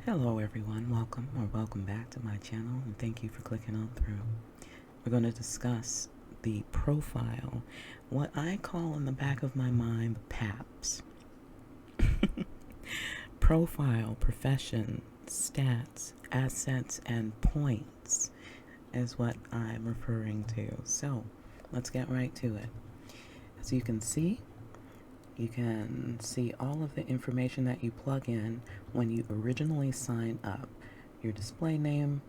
Hello everyone, welcome back to my channel, and thank you for clicking on through. We're going to discuss the profile, what I call in the back of my mind PAPS. Profile, profession, stats, assets, and points is what I'm referring to. So let's get right to it. As you can see all of the information that you plug in when you originally sign up. Your display name,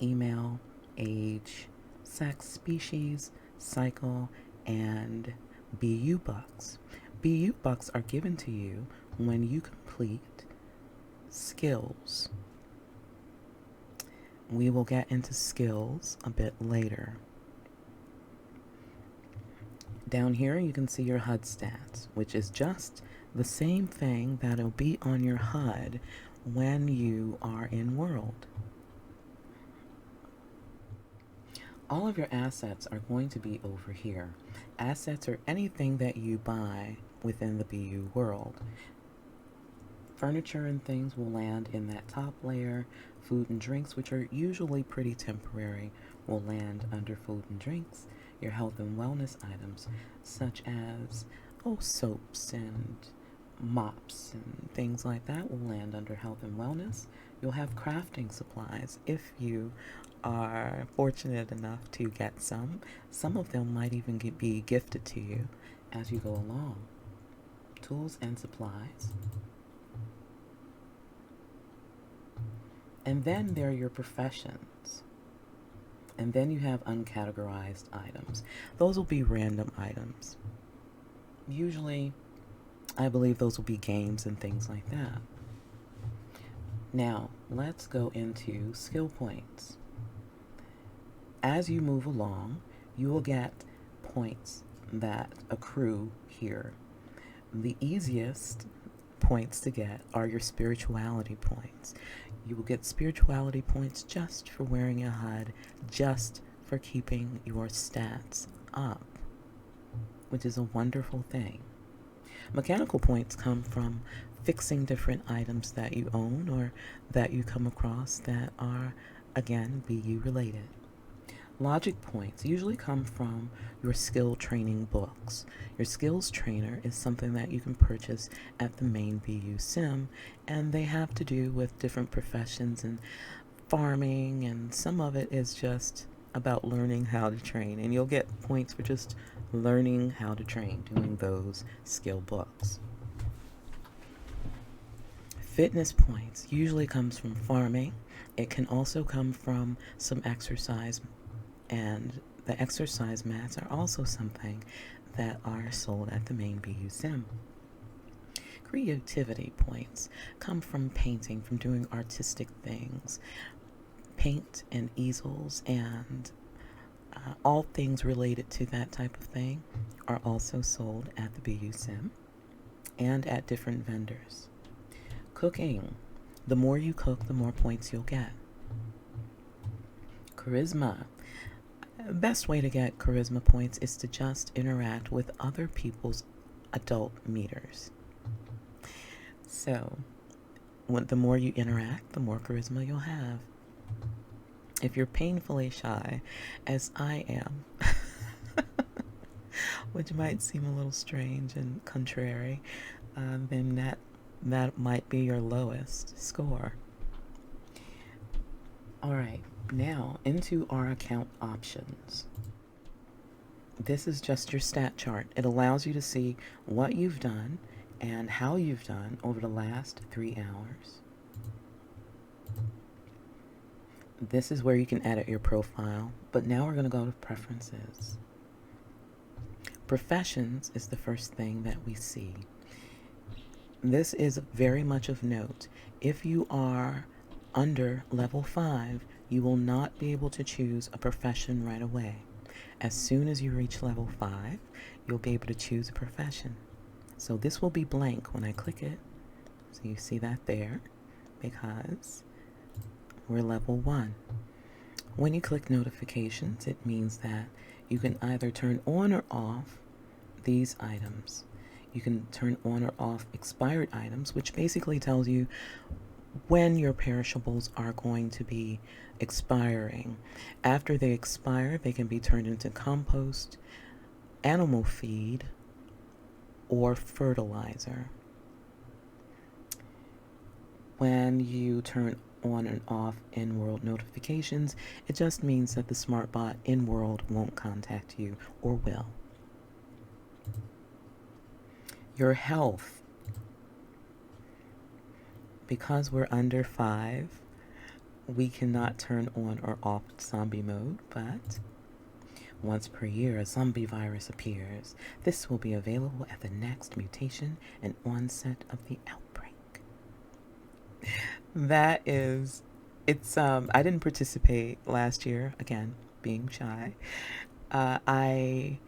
email, age, sex, species, cycle, and beYou bucks. beYou bucks are given to you when you complete skills. We will get into skills a bit later. Down here you can see your HUD stats, which is just the same thing that'll be on your HUD when you are in World. All of your assets are going to be over here. Assets are anything that you buy within the beYou world. Furniture and things will land in that top layer. Food and drinks, which are usually pretty temporary, will land under food and drinks. Your health and wellness items, such as soaps and mops and things like that, will land under health and wellness. You'll have crafting supplies if you are fortunate enough to get some. Some of them might even be gifted to you as you go along. Tools and supplies. And then there are your professions. And then you have uncategorized items. Those will be random items. Usually, I believe those will be games and things like that. Now, let's go into skill points. As you move along, you will get points that accrue here. The easiest points to get are your spirituality points. You will get spirituality points just for wearing a HUD, just for keeping your stats up, which is a wonderful thing. Mechanical points come from fixing different items that you own or that you come across that are, again, beYou related. Logic points usually come from your skill training books. Your skills trainer is something that you can purchase at the main beYou sim, and they have to do with different professions and farming, and some of it is just about learning how to train, and you'll get points for just learning how to train, doing those skill books. Fitness points usually comes from farming. It can also come from some exercise, and the exercise mats are also something that are sold at the main beYou sim. Creativity points come from painting, from doing artistic things. Paint and easels and all things related to that type of thing are also sold at the beYou sim and at different vendors. Cooking. The more you cook, the more points you'll get. Charisma. Best way to get charisma points is to just interact with other people's adult meters. So, the more you interact, the more charisma you'll have. If you're painfully shy, as I am, which might seem a little strange and contrary, then that might be your lowest score. Alright, now into our account options. This is just your stat chart. It allows you to see what you've done and how you've done over the last 3 hours. This is where you can edit your profile, but now we're going to go to preferences. Professions is the first thing that we see. This is very much of note. If you are under level 5, you will not be able to choose a profession right away. As soon as you reach level 5, you'll be able to choose a profession. So this will be blank when I click it. So you see that there, because we're level 1. When you click notifications, it means that you can either turn on or off these items. You can turn on or off expired items, which basically tells you when your perishables are going to be expiring. After they expire, they can be turned into compost, animal feed, or fertilizer. When you turn on and off in-world notifications, it just means that the SmartBot in-world won't contact you, or will. Your health. Because we're under 5, we cannot turn on or off zombie mode, but once per year a zombie virus appears. This will be available at the next mutation and onset of the outbreak. That is, I didn't participate last year, again, being shy. I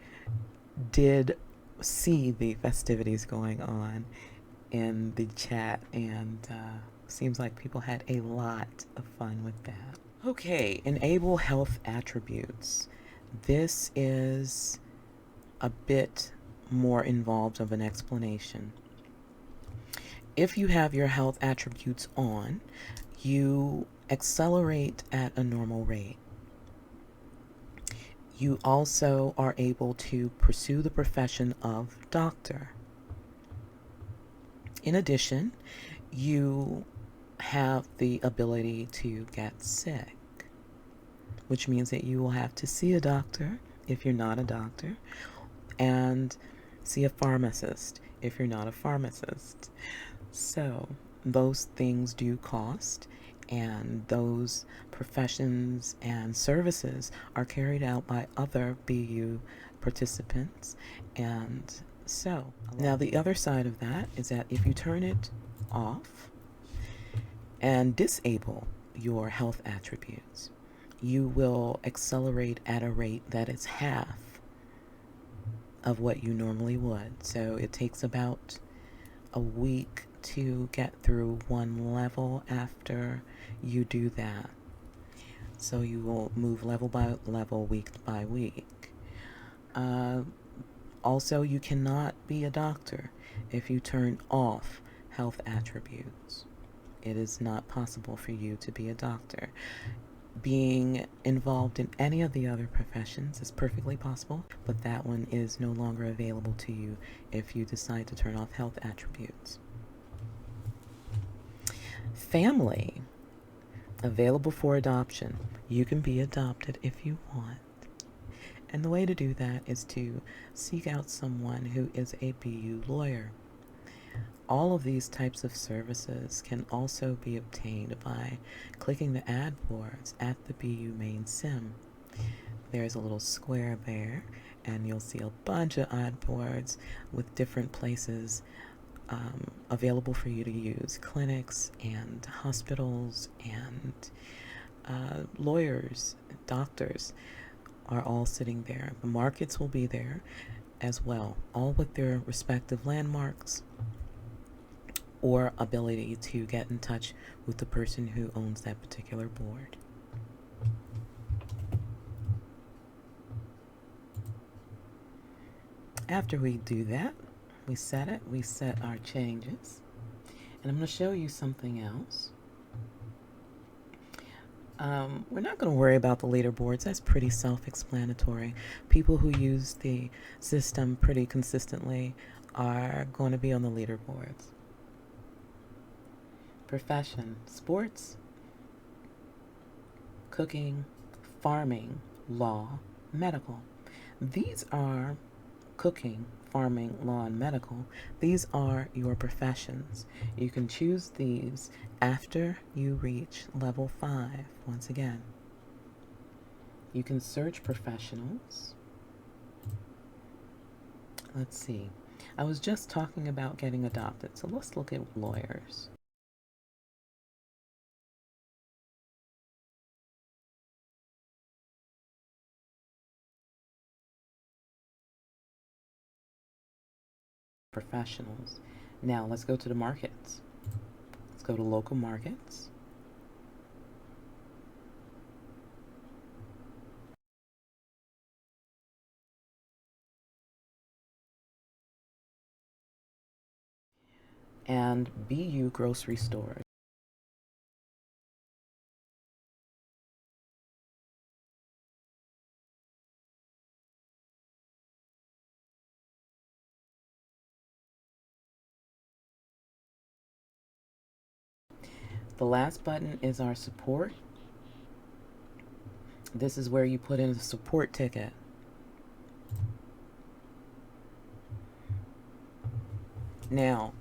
did see the festivities going on in the chat, and seems like people had a lot of fun with that. Okay, enable health attributes. This is a bit more involved of an explanation. If you have your health attributes on, you accelerate at a normal rate. You also are able to pursue the profession of doctor. In addition, you have the ability to get sick, which means that you will have to see a doctor if you're not a doctor, and see a pharmacist if you're not a pharmacist. So those things do cost, and those professions and services are carried out by other beYou participants. And so now the other side of that is that if you turn it off and disable your health attributes, you will accelerate at a rate that is half of what you normally would. So it takes about a week to get through one level after you do that. So you will move level by level, week by week. Also, you cannot be a doctor if you turn off health attributes. It is not possible for you to be a doctor. Being involved in any of the other professions is perfectly possible, but that one is no longer available to you if you decide to turn off health attributes. Family. Available for adoption. You can be adopted if you want. And the way to do that is to seek out someone who is a beYou lawyer. All of these types of services can also be obtained by clicking the ad boards at the beYou main sim. There's a little square there, and you'll see a bunch of ad boards with different places available for you to use. Clinics and hospitals and lawyers, doctors are all sitting there. The markets will be there as well, all with their respective landmarks or ability to get in touch with the person who owns that particular board. After we do that, we set it, we set our changes, and I'm going to show you something else. We're not going to worry about the leaderboards. That's pretty self-explanatory. People who use the system pretty consistently are going to be on the leaderboards. Profession: sports, cooking, farming, law, medical. These are cooking, farming, law, and medical. These are your professions. You can choose these after you reach level 5. Once again, you can search professionals. Let's see. I was just talking about getting adopted, so let's look at lawyers. Professionals. Now let's go to the markets. Let's go to local markets. And beYou grocery stores. The last button is our support. This is where you put in a support ticket. Now,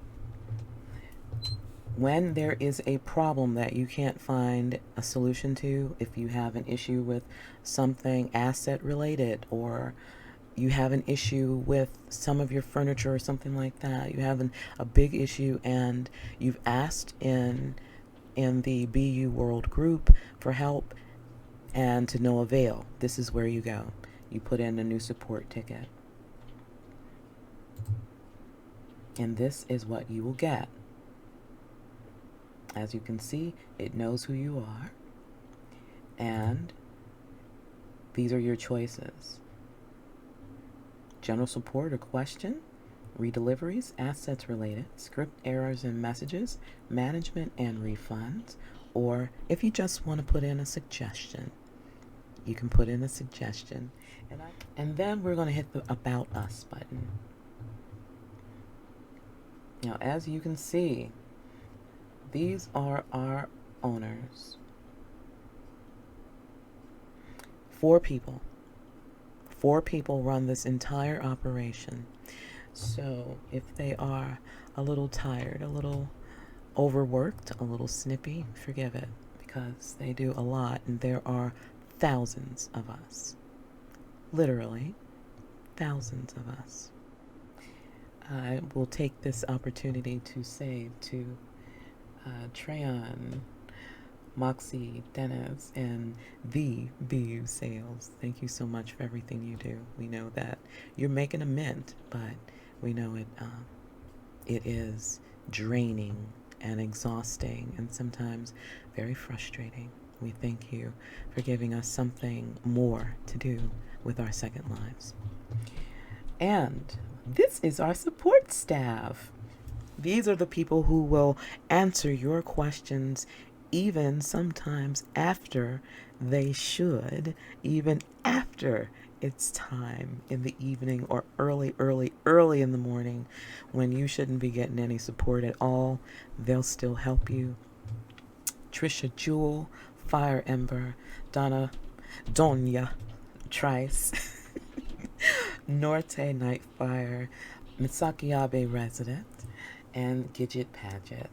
when there is a problem that you can't find a solution to, if you have an issue with something asset related, or you have an issue with some of your furniture or something like that, you have a big issue and you've asked in the beYou World group for help and to no avail, this is where you go. You put in a new support ticket. And this is what you will get. As you can see, it knows who you are. And these are your choices. General support or question, redeliveries, assets related, script errors and messages, management and refunds, or if you just want to put in a suggestion, you can put in a suggestion. And then we're going to hit the About Us button. Now, as you can see, these are our owners. 4 people. 4 people run this entire operation. So if they are a little tired, a little overworked, a little snippy, forgive it, because they do a lot, and there are thousands of us. Literally, thousands of us. I will take this opportunity to say to Troye, Moxie, Dennis, and the beYou sales, thank you so much for everything you do. We know that you're making a mint, but we know it is draining and exhausting and sometimes very frustrating. We thank you for giving us something more to do with our second lives. And this is our support staff. These are the people who will answer your questions even sometimes after they should, even after it's time in the evening or early in the morning when you shouldn't be getting any support at all. They'll still help you. Trisha Jewel, Fire Ember, Donya, Trice, Norte Nightfire, Misaki Abe Resident, and Gidget Paget.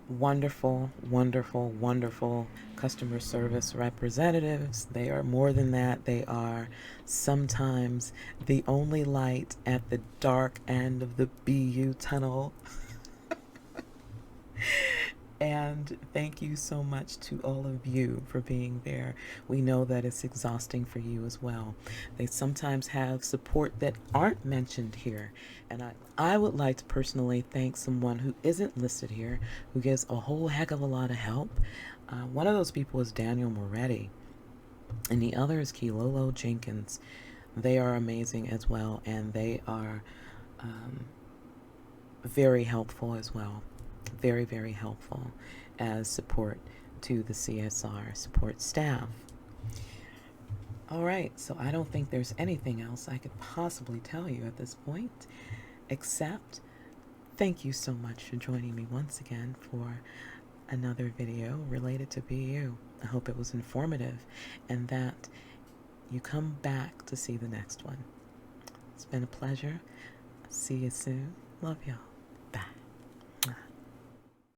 Wonderful, wonderful, wonderful customer service representatives. They are more than that. They are sometimes the only light at the dark end of the beYou tunnel. And thank you so much to all of you for being there. We know that it's exhausting for you as well. They sometimes have support that aren't mentioned here. And I would like to personally thank someone who isn't listed here, who gives a whole heck of a lot of help. One of those people is Daniel Moretti, and the other is Kilolo Jenkins. They are amazing as well, and they are very helpful as well. Very, very helpful as support to the CSR support staff. All right, so I don't think there's anything else I could possibly tell you at this point, except thank you so much for joining me once again for another video related to beYou. I hope it was informative and that you come back to see the next one. It's been a pleasure. See you soon. Love y'all. Bye.